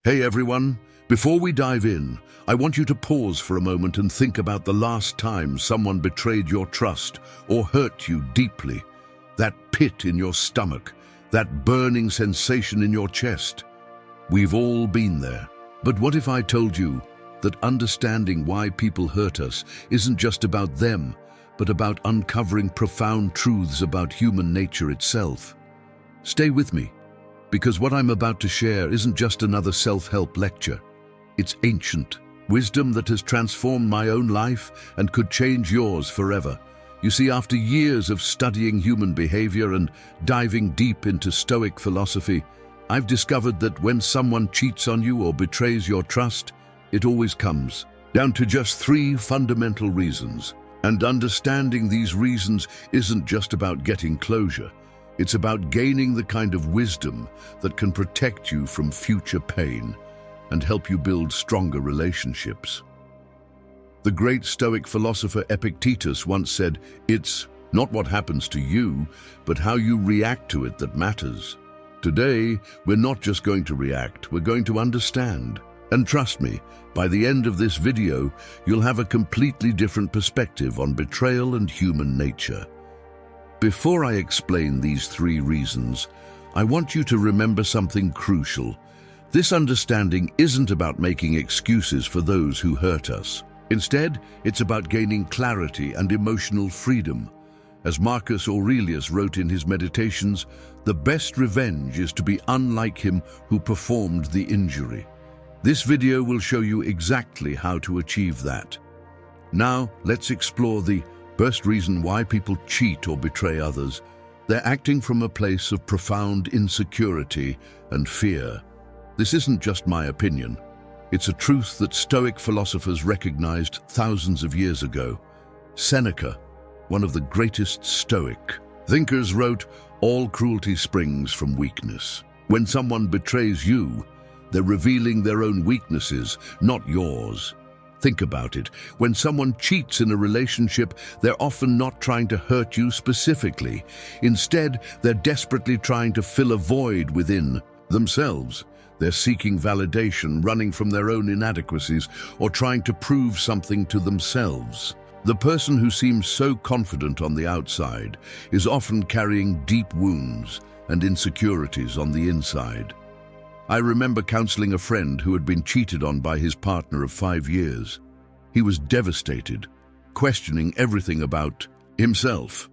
Hey everyone, before we dive in, I want you to pause for a moment and think about the last time someone betrayed your trust or hurt you deeply. That pit in your stomach, that burning sensation in your chest. We've all been there. But what if I told you that understanding why people hurt us isn't just about them, but about uncovering profound truths about human nature itself? Stay with me, because what I'm about to share isn't just another self-help lecture. It's ancient wisdom that has transformed my own life and could change yours forever. You see, after years of studying human behavior and diving deep into Stoic philosophy, I've discovered that when someone cheats on you or betrays your trust, it always comes down to just three fundamental reasons. And understanding these reasons isn't just about getting closure. It's about gaining the kind of wisdom that can protect you from future pain and help you build stronger relationships. The great Stoic philosopher Epictetus once said, "It's not what happens to you, but how you react to it that matters." Today, we're not just going to react, we're going to understand. And trust me, by the end of this video, you'll have a completely different perspective on betrayal and human nature. Before I explain these three reasons, I want you to remember something crucial. This understanding isn't about making excuses for those who hurt us. Instead, it's about gaining clarity and emotional freedom. As Marcus Aurelius wrote in his Meditations, the best revenge is to be unlike him who performed the injury. This video will show you exactly how to achieve that. Now, let's explore the first reason why people cheat or betray others. They're acting from a place of profound insecurity and fear. This isn't just my opinion. It's a truth that Stoic philosophers recognized thousands of years ago. Seneca, one of the greatest Stoic thinkers, wrote, "All cruelty springs from weakness." When someone betrays you, they're revealing their own weaknesses, not yours. Think about it. When someone cheats in a relationship, they're often not trying to hurt you specifically. Instead, they're desperately trying to fill a void within themselves. They're seeking validation, running from their own inadequacies, or trying to prove something to themselves. The person who seems so confident on the outside is often carrying deep wounds and insecurities on the inside. I remember counseling a friend who had been cheated on by his partner of 5 years. He was devastated, questioning everything about himself.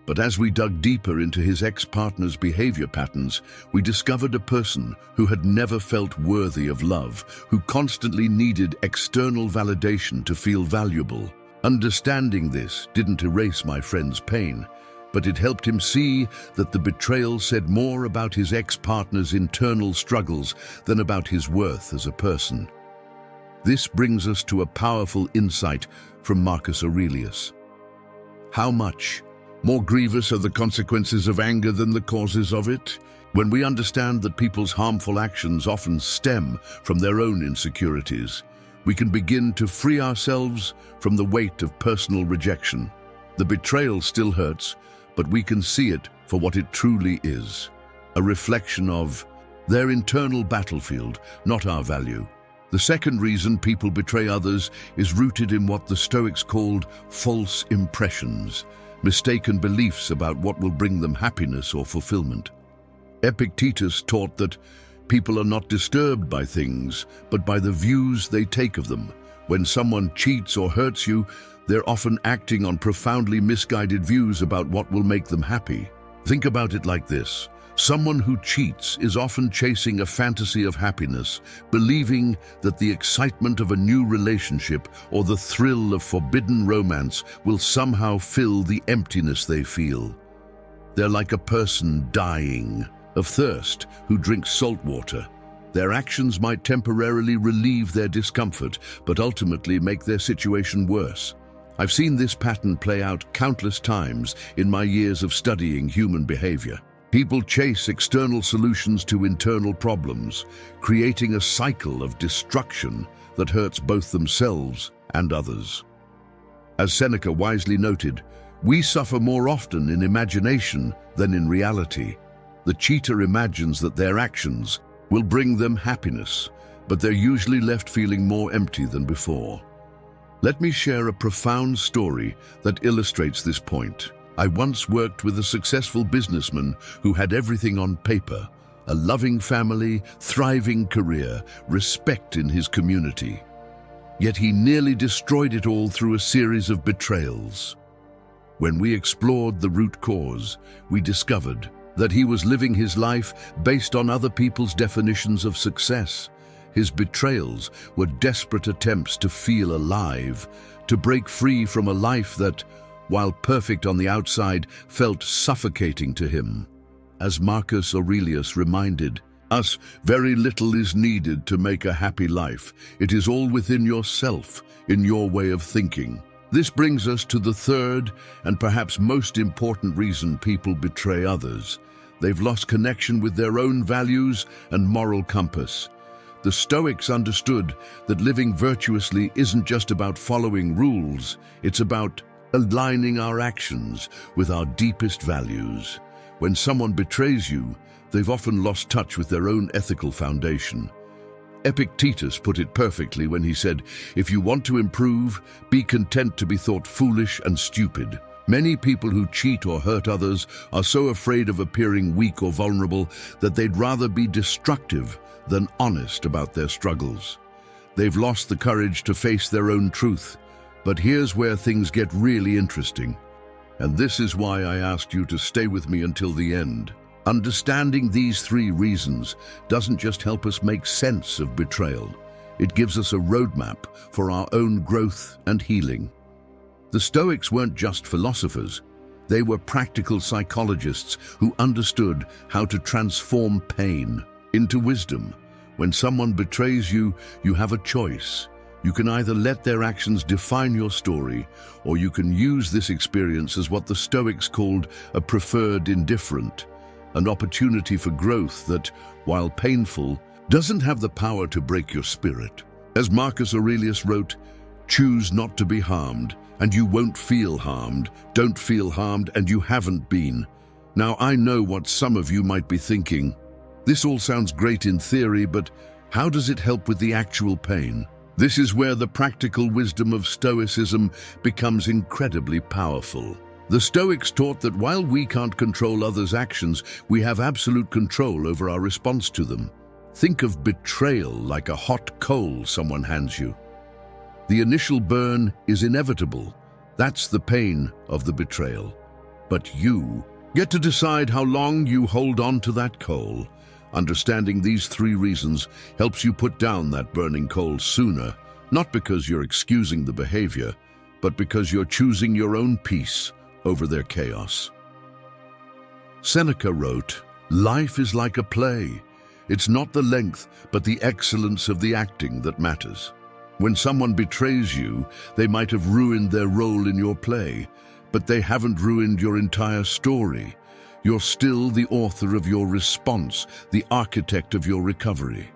But as we dug deeper into his ex-partner's behavior patterns, we discovered a person who had never felt worthy of love, who constantly needed external validation to feel valuable. Understanding this didn't erase my friend's pain, but it helped him see that the betrayal said more about his ex-partner's internal struggles than about his worth as a person. This brings us to a powerful insight from Marcus Aurelius. How much more grievous are the consequences of anger than the causes of it? When we understand that people's harmful actions often stem from their own insecurities, we can begin to free ourselves from the weight of personal rejection. The betrayal still hurts, but we can see it for what it truly is, a reflection of their internal battlefield, not our value. The second reason people betray others is rooted in what the Stoics called false impressions, mistaken beliefs about what will bring them happiness or fulfillment. Epictetus taught that people are not disturbed by things, but by the views they take of them. When someone cheats or hurts you, they're often acting on profoundly misguided views about what will make them happy. Think about it like this. Someone who cheats is often chasing a fantasy of happiness, believing that the excitement of a new relationship or the thrill of forbidden romance will somehow fill the emptiness they feel. They're like a person dying of thirst who drinks salt water. Their actions might temporarily relieve their discomfort, but ultimately make their situation worse. I've seen this pattern play out countless times in my years of studying human behavior. People chase external solutions to internal problems, creating a cycle of destruction that hurts both themselves and others. As Seneca wisely noted, we suffer more often in imagination than in reality. The cheater imagines that their actions will bring them happiness, but they're usually left feeling more empty than before. Let me share a profound story that illustrates this point. I once worked with a successful businessman who had everything on paper: a loving family, thriving career, respect in his community. Yet he nearly destroyed it all through a series of betrayals. When we explored the root cause, we discovered that he was living his life based on other people's definitions of success. His betrayals were desperate attempts to feel alive, to break free from a life that, while perfect on the outside, felt suffocating to him. As Marcus Aurelius reminded us, very little is needed to make a happy life. It is all within yourself, in your way of thinking. This brings us to the third and perhaps most important reason people betray others. They've lost connection with their own values and moral compass. The Stoics understood that living virtuously isn't just about following rules, it's about aligning our actions with our deepest values. When someone betrays you, they've often lost touch with their own ethical foundation. Epictetus put it perfectly when he said, "If you want to improve, be content to be thought foolish and stupid." Many people who cheat or hurt others are so afraid of appearing weak or vulnerable that they'd rather be destructive than honest about their struggles. They've lost the courage to face their own truth. But here's where things get really interesting. And this is why I asked you to stay with me until the end. Understanding these three reasons doesn't just help us make sense of betrayal. It gives us a roadmap for our own growth and healing. The Stoics weren't just philosophers. They were practical psychologists who understood how to transform pain into wisdom. When someone betrays you, you have a choice. You can either let their actions define your story, or you can use this experience as what the Stoics called a preferred indifferent, an opportunity for growth that, while painful, doesn't have the power to break your spirit. As Marcus Aurelius wrote, "Choose not to be harmed, and you won't feel harmed. Don't feel harmed, and you haven't been." Now, I know what some of you might be thinking. This all sounds great in theory, but how does it help with the actual pain? This is where the practical wisdom of Stoicism becomes incredibly powerful. The Stoics taught that while we can't control others' actions, we have absolute control over our response to them. Think of betrayal like a hot coal someone hands you. The initial burn is inevitable. That's the pain of the betrayal. But you get to decide how long you hold on to that coal. Understanding these three reasons helps you put down that burning coal sooner, not because you're excusing the behavior, but because you're choosing your own peace over their chaos. Seneca wrote, "Life is like a play. It's not the length, but the excellence of the acting that matters." When someone betrays you, they might have ruined their role in your play, but they haven't ruined your entire story. You're still the author of your response, the architect of your recovery.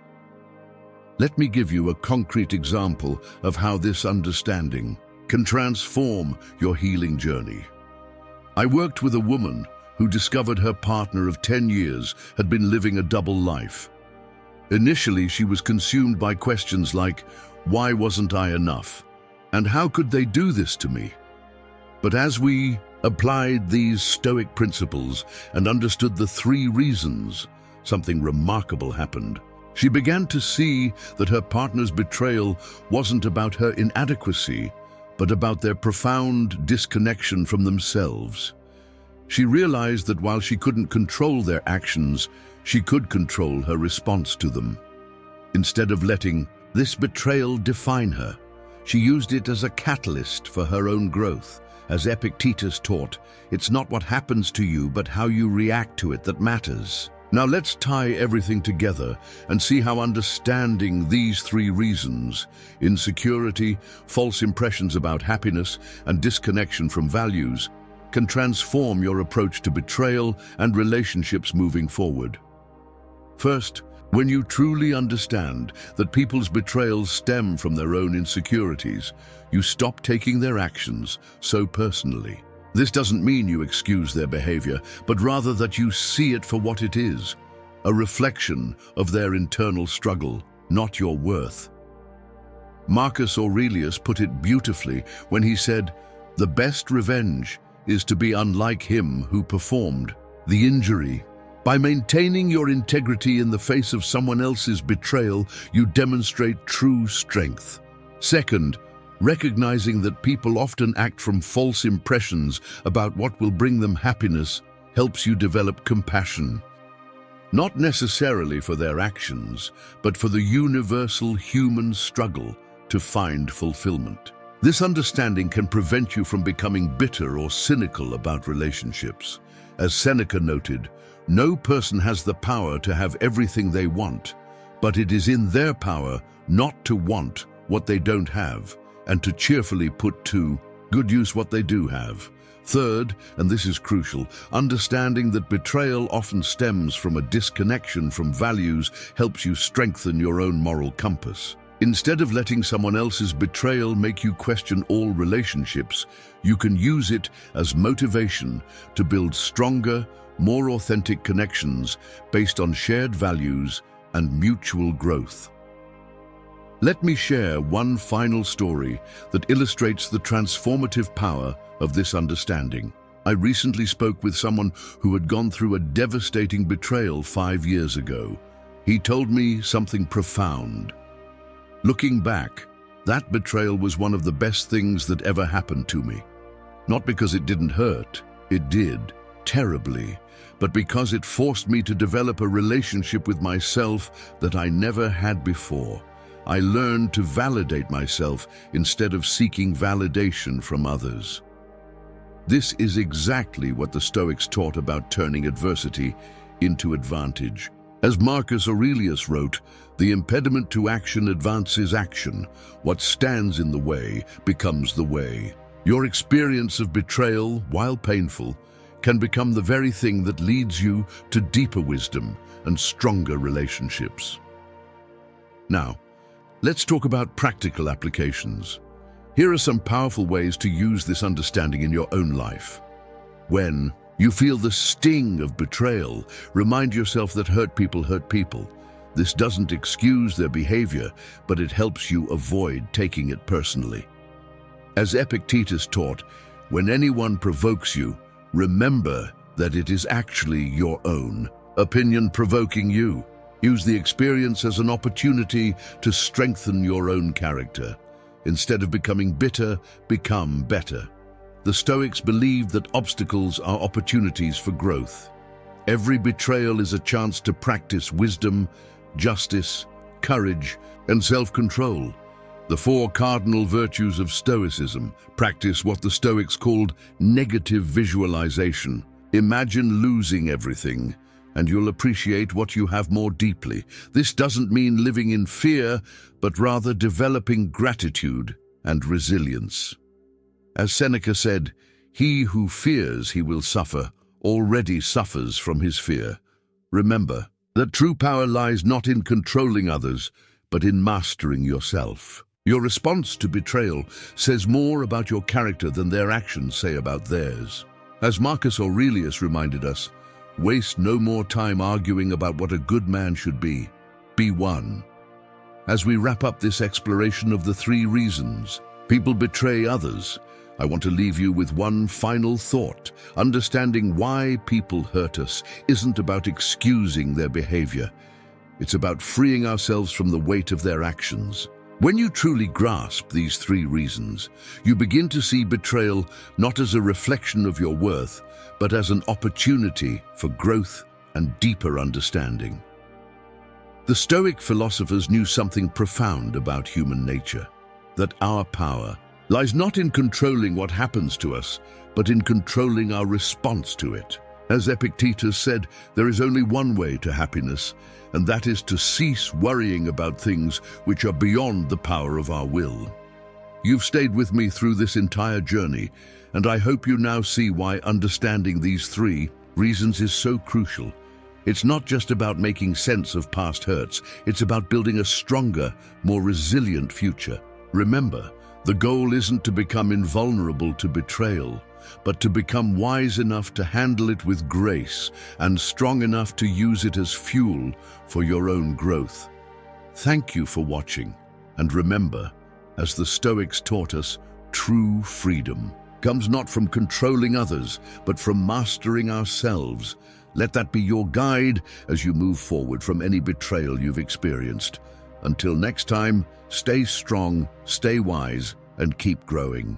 Let me give you a concrete example of how this understanding can transform your healing journey. I worked with a woman who discovered her partner of 10 years had been living a double life. Initially, she was consumed by questions like, "Why wasn't I enough?" and "How could they do this to me?" But as we applied these Stoic principles and understood the three reasons, something remarkable happened. She began to see that her partner's betrayal wasn't about her inadequacy, but about their profound disconnection from themselves. She realized that while she couldn't control their actions, she could control her response to them. Instead of letting this betrayal define her, she used it as a catalyst for her own growth. As Epictetus taught, it's not what happens to you, but how you react to it that matters. Now let's tie everything together and see how understanding these three reasons, insecurity, false impressions about happiness, and disconnection from values, can transform your approach to betrayal and relationships moving forward. First, when you truly understand that people's betrayals stem from their own insecurities, you stop taking their actions so personally. This doesn't mean you excuse their behavior, but rather that you see it for what it is: a reflection of their internal struggle, not your worth. Marcus Aurelius put it beautifully when he said, "The best revenge is to be unlike him who performed the injury." By maintaining your integrity in the face of someone else's betrayal, you demonstrate true strength. Second, recognizing that people often act from false impressions about what will bring them happiness helps you develop compassion. Not necessarily for their actions, but for the universal human struggle to find fulfillment. This understanding can prevent you from becoming bitter or cynical about relationships. As Seneca noted, no person has the power to have everything they want, but it is in their power not to want what they don't have, and to cheerfully put to good use what they do have. Third, and this is crucial, understanding that betrayal often stems from a disconnection from values helps you strengthen your own moral compass. Instead of letting someone else's betrayal make you question all relationships, you can use it as motivation to build stronger, more authentic connections based on shared values and mutual growth. Let me share one final story that illustrates the transformative power of this understanding. I recently spoke with someone who had gone through a devastating betrayal 5 years ago. He told me something profound. Looking back, that betrayal was one of the best things that ever happened to me. Not because it didn't hurt, it did, terribly, but because it forced me to develop a relationship with myself that I never had before. I learned to validate myself instead of seeking validation from others. This is exactly what the Stoics taught about turning adversity into advantage. As Marcus Aurelius wrote, "The impediment to action advances action. What stands in the way becomes the way." Your experience of betrayal, while painful, can become the very thing that leads you to deeper wisdom and stronger relationships. Now, let's talk about practical applications. Here are some powerful ways to use this understanding in your own life. When you feel the sting of betrayal, remind yourself that hurt people hurt people. This doesn't excuse their behavior, but it helps you avoid taking it personally. As Epictetus taught, when anyone provokes you, remember that it is actually your own opinion provoking you. Use the experience as an opportunity to strengthen your own character. Instead of becoming bitter, become better. The Stoics believed that obstacles are opportunities for growth. Every betrayal is a chance to practice wisdom, justice, courage, and self-control. The 4 cardinal virtues of Stoicism. Practice what the Stoics called negative visualization. Imagine losing everything, and you'll appreciate what you have more deeply. This doesn't mean living in fear, but rather developing gratitude and resilience. As Seneca said, "He who fears he will suffer already suffers from his fear." Remember that true power lies not in controlling others, but in mastering yourself. Your response to betrayal says more about your character than their actions say about theirs. As Marcus Aurelius reminded us, waste no more time arguing about what a good man should be. Be one. As we wrap up this exploration of the 3 reasons people betray others, I want to leave you with one final thought. Understanding why people hurt us isn't about excusing their behavior. It's about freeing ourselves from the weight of their actions. When you truly grasp these 3 reasons, you begin to see betrayal not as a reflection of your worth, but as an opportunity for growth and deeper understanding. The Stoic philosophers knew something profound about human nature, that our power lies not in controlling what happens to us, but in controlling our response to it. As Epictetus said, there is only one way to happiness, and that is to cease worrying about things which are beyond the power of our will. You've stayed with me through this entire journey, and I hope you now see why understanding these 3 reasons is so crucial. It's not just about making sense of past hurts, it's about building a stronger, more resilient future. Remember, the goal isn't to become invulnerable to betrayal, but to become wise enough to handle it with grace and strong enough to use it as fuel for your own growth. Thank you for watching, and remember, as the Stoics taught us, true freedom comes not from controlling others, but from mastering ourselves. Let that be your guide as you move forward from any betrayal you've experienced. Until next time, stay strong, stay wise, and keep growing.